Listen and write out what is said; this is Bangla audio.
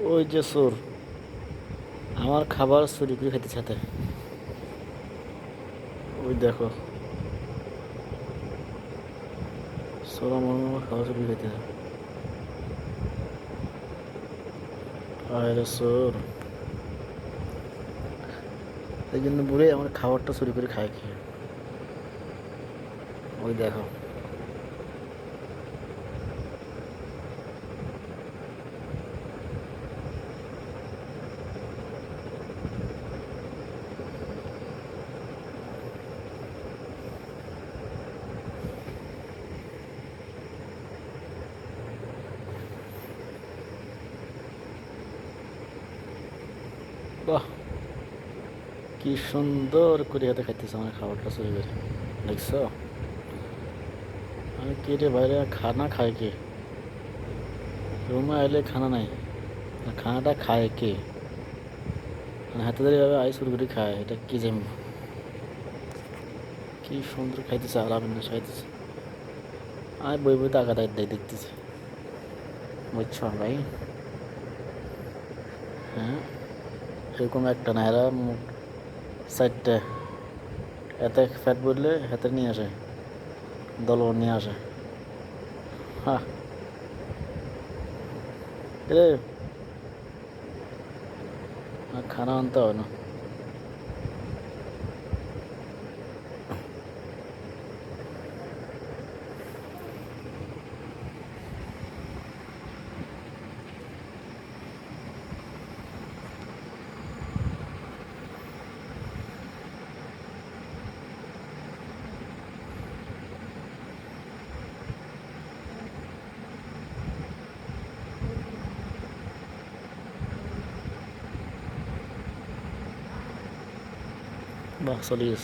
ওই যে চোর আমার খাবার চুরি করে খেতে সাথে, ওই দেখো চোর আমার খাবার চুরি করে খেতে। আরে চোর, এই জন্য বুড়ে আমার খাবারটা চুরি করে খায় কি। ওই দেখো, বাহ কি সুন্দর করে হাতে খাইতেছে আমার খাবারটা চুরি করে, দেখছো। আমি কে রে বাইরে খানা খায় কে, রুমে আইলে খানা নাই, আর খানাটা খায় কে, মানে হাতে ধরে ভাবে আই চুরি করে খায়, এটা কি জানি। কি সুন্দর খাইতেছে, আরামের না খাইতেছে। আমি বই বই তাকা দেখতেছি, বুঝছো ভাই। হ্যাঁ, এরকম একটা না, এরা চারটে, এতে ফ্যাট বললে হাতে নিয়ে আসে, দল নিয়ে আসে। হ্যাঁ রে, খানা আনতে হয় না। বাহ চলে গেছে।